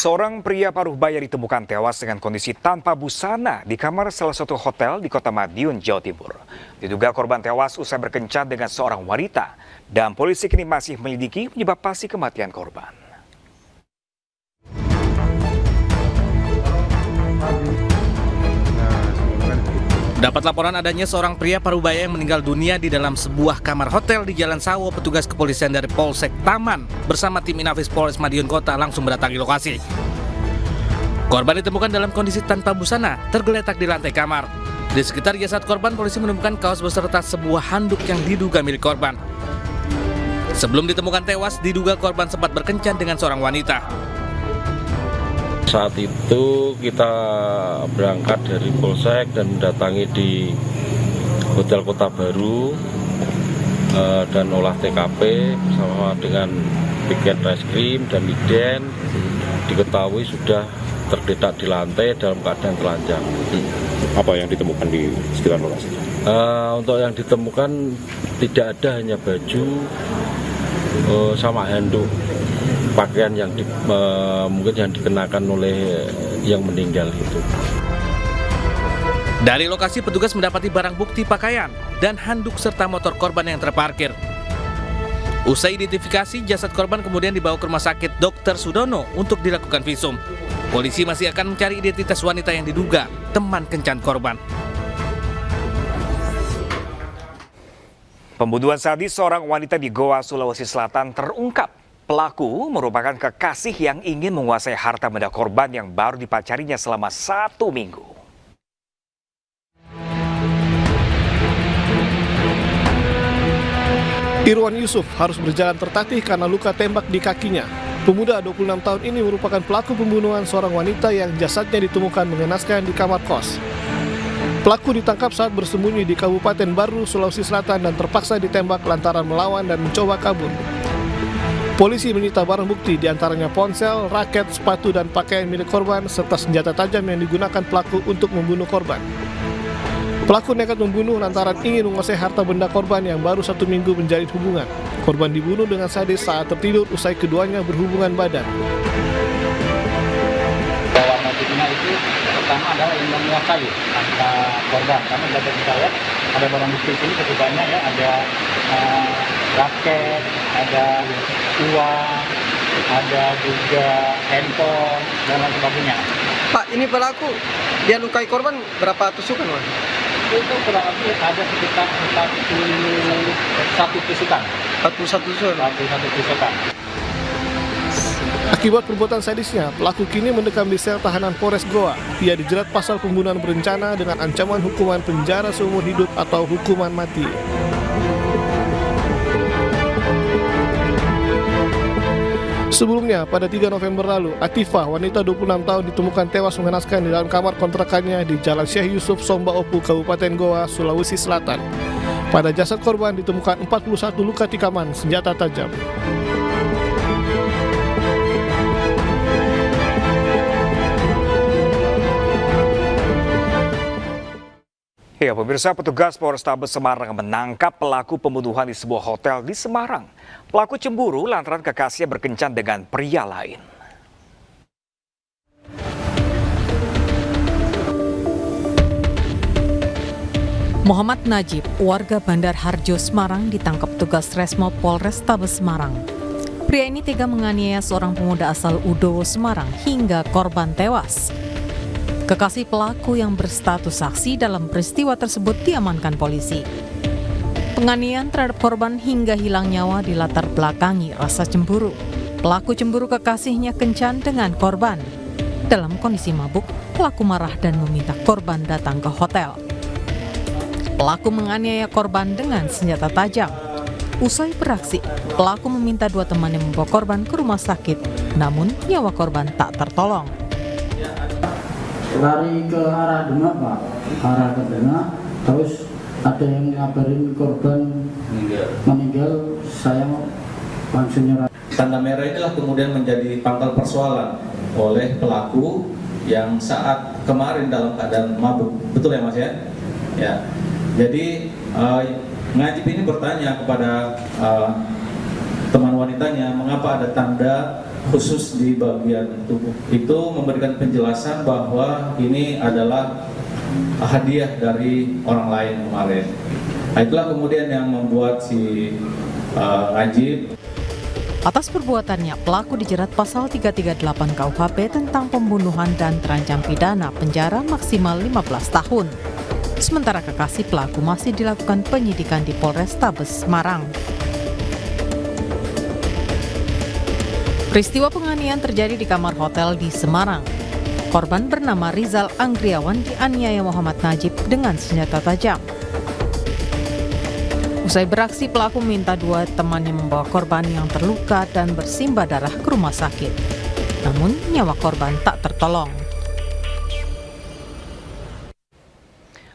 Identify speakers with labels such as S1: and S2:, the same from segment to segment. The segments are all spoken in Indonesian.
S1: Seorang pria paruh baya ditemukan tewas dengan kondisi tanpa busana di kamar salah satu hotel di Kota Madiun, Jawa Timur. Diduga korban tewas usai berkencan dengan seorang wanita dan polisi kini masih menyelidiki penyebab pasti kematian korban.
S2: Dapat laporan adanya seorang pria parubaya yang meninggal dunia di dalam sebuah kamar hotel di Jalan Sawo. Petugas kepolisian dari Polsek Taman bersama tim Inafis Polres Madiun Kota langsung mendatangi lokasi. Korban ditemukan dalam kondisi tanpa busana, tergeletak di lantai kamar. Di sekitar jasad korban, polisi menemukan kaos beserta sebuah handuk yang diduga milik korban. Sebelum ditemukan tewas, diduga korban sempat berkencan dengan seorang wanita.
S3: Saat itu kita berangkat dari Polsek dan mendatangi di Hotel Kota Baru dan olah TKP bersama dengan Piket Reskrim dan Miden. Diketahui sudah tergeletak di lantai dalam keadaan telanjang.
S4: Apa yang ditemukan di sekitar lokasi?
S3: Untuk yang ditemukan tidak ada, hanya baju sama handuk pakaian yang mungkin yang dikenakan oleh yang meninggal itu.
S2: Dari lokasi petugas mendapati barang bukti pakaian dan handuk serta motor korban yang terparkir. Usai identifikasi, jasad korban kemudian dibawa ke Rumah Sakit Dr. Sudono untuk dilakukan visum. Polisi masih akan mencari identitas wanita yang diduga teman kencan korban.
S1: Pembunuhan sadis seorang wanita di Goa, Sulawesi Selatan terungkap. Pelaku merupakan kekasih yang ingin menguasai harta benda korban yang baru dipacarinya selama 1 minggu.
S5: Irwan Yusuf harus berjalan tertatih karena luka tembak di kakinya. Pemuda 26 tahun ini merupakan pelaku pembunuhan seorang wanita yang jasadnya ditemukan mengenaskan di kamar kos. Pelaku ditangkap saat bersembunyi di Kabupaten Baru, Sulawesi Selatan dan terpaksa ditembak lantaran melawan dan mencoba kabur. Polisi menyita barang bukti diantaranya ponsel, raket, sepatu, dan pakaian milik korban serta senjata tajam yang digunakan pelaku untuk membunuh korban. Pelaku nekat membunuh lantaran ingin menguasai harta benda korban yang baru 1 minggu menjalin hubungan. Korban dibunuh dengan sadis saat tertidur usai keduanya berhubungan badan.
S6: Bahwa motifnya itu pertama adalah yang menguasai harta korban. Karena dapat kita lihat ada barang bukti ini cukup banyak ya, ada raket, ada uang, ada juga handphone dan lain sebagainya.
S7: Pak, ini pelaku dia lukai korban berapa tusukan, Pak?
S6: Itu kurang lebih ada sekitar 41 tusukan.
S7: 41 tusukan.
S6: 41 tusukan.
S5: Akibat perbuatan sadisnya, pelaku kini mendekam di sel tahanan Polres Goa. Ia dijerat pasal pembunuhan berencana dengan ancaman hukuman penjara seumur hidup atau hukuman mati. Sebelumnya, pada 3 November lalu, Atifah, wanita 26 tahun ditemukan tewas mengenaskan di dalam kamar kontrakannya di Jalan Syekh Yusuf, Somba Opu, Kabupaten Goa, Sulawesi Selatan. Pada jasad korban ditemukan 41 luka tikaman senjata tajam.
S1: Ya, pemirsa, petugas Polrestabes Semarang menangkap pelaku pembunuhan di sebuah hotel di Semarang. Pelaku cemburu lantaran kekasihnya berkencan dengan pria lain.
S8: Muhammad Najib, warga Bandar Harjo, Semarang, ditangkap petugas Resmo Polrestabes Semarang. Pria ini tega menganiaya seorang pemuda asal Udowo, Semarang, hingga korban tewas. Kekasih pelaku yang berstatus saksi dalam peristiwa tersebut diamankan polisi. Penganiayaan terhadap korban hingga hilang nyawa dilatar belakangi rasa cemburu. Pelaku cemburu kekasihnya kencan dengan korban. Dalam kondisi mabuk, pelaku marah dan meminta korban datang ke hotel. Pelaku menganiaya korban dengan senjata tajam. Usai beraksi, pelaku meminta 2 temannya membawa korban ke rumah sakit, namun nyawa korban tak tertolong.
S9: Lari ke arah Demak, Pak, arah ke Demak, terus ada yang ngabarin korban meninggal, saya langsung nyerah.
S10: Tanda merah inilah kemudian menjadi pangkal persoalan oleh pelaku yang saat kemarin dalam keadaan mabuk, betul ya Mas ya? Ya. Jadi Najib ini bertanya kepada teman wanitanya, mengapa ada tanda khusus di bagian tubuh itu memberikan penjelasan bahwa ini adalah hadiah dari orang lain kemarin. Nah, itulah kemudian yang membuat si Najib.
S8: Atas perbuatannya, pelaku dijerat pasal 338 KUHP tentang pembunuhan dan terancam pidana penjara maksimal 15 tahun. Sementara kekasih pelaku masih dilakukan penyidikan di Polrestabes Semarang. Peristiwa penganiayaan terjadi di kamar hotel di Semarang. Korban bernama Rizal Anggriawan dianiaya Muhammad Najib dengan senjata tajam. Usai beraksi, pelaku minta dua temannya membawa korban yang terluka dan bersimbah darah ke rumah sakit. Namun, nyawa korban tak tertolong.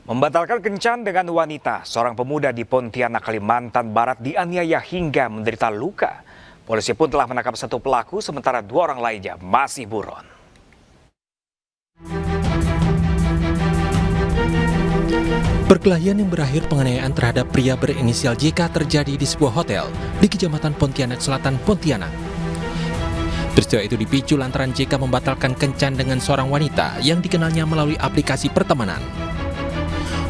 S1: Membatalkan kencan dengan wanita, seorang pemuda di Pontianak, Kalimantan Barat dianiaya hingga menderita luka. Polisi pun telah menangkap satu pelaku, sementara dua orang lainnya masih buron.
S11: Perkelahian yang berakhir penganiayaan terhadap pria berinisial JK terjadi di sebuah hotel di Kecamatan Pontianak Selatan, Pontianak. Peristiwa itu dipicu lantaran JK membatalkan kencan dengan seorang wanita yang dikenalnya melalui aplikasi pertemanan.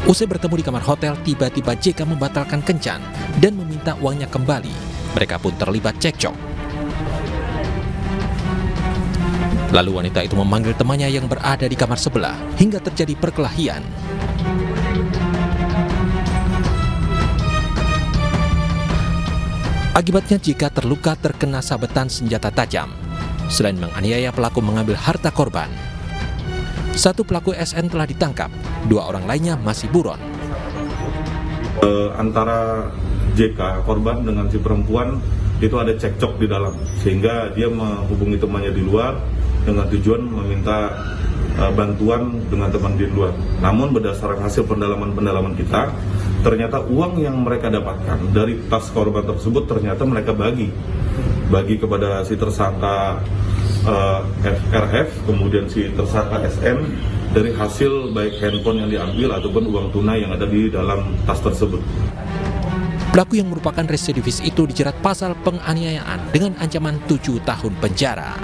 S11: Usai bertemu di kamar hotel, tiba-tiba JK membatalkan kencan dan meminta uangnya kembali. Mereka pun terlibat cekcok. Lalu wanita itu memanggil temannya yang berada di kamar sebelah hingga terjadi perkelahian. Akibatnya JK terluka terkena sabetan senjata tajam. Selain menganiaya, pelaku mengambil harta korban. Satu pelaku SN telah ditangkap, dua orang lainnya masih buron.
S12: Antara JK, korban dengan si perempuan itu ada cekcok di dalam, sehingga dia menghubungi temannya di luar dengan tujuan meminta bantuan dengan teman di luar. Namun berdasarkan hasil pendalaman kita, ternyata uang yang mereka dapatkan dari tas korban tersebut ternyata mereka bagi kepada si tersangka RF, kemudian si tersangka SM dari hasil baik handphone yang diambil ataupun uang tunai yang ada di dalam tas tersebut.
S11: Pelaku yang merupakan residivis itu dijerat pasal penganiayaan dengan ancaman 7 tahun penjara.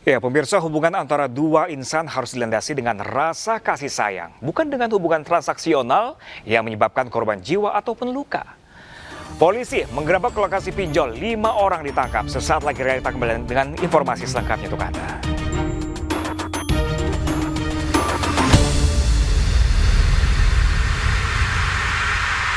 S1: Ya, pemirsa, hubungan antara dua insan harus dilandasi dengan rasa kasih sayang, bukan dengan hubungan transaksional yang menyebabkan korban jiwa ataupun luka. Polisi menggerebek lokasi pinjol, 5 orang ditangkap. Sesaat lagi kita kembali dengan informasi selengkapnya untuk Anda.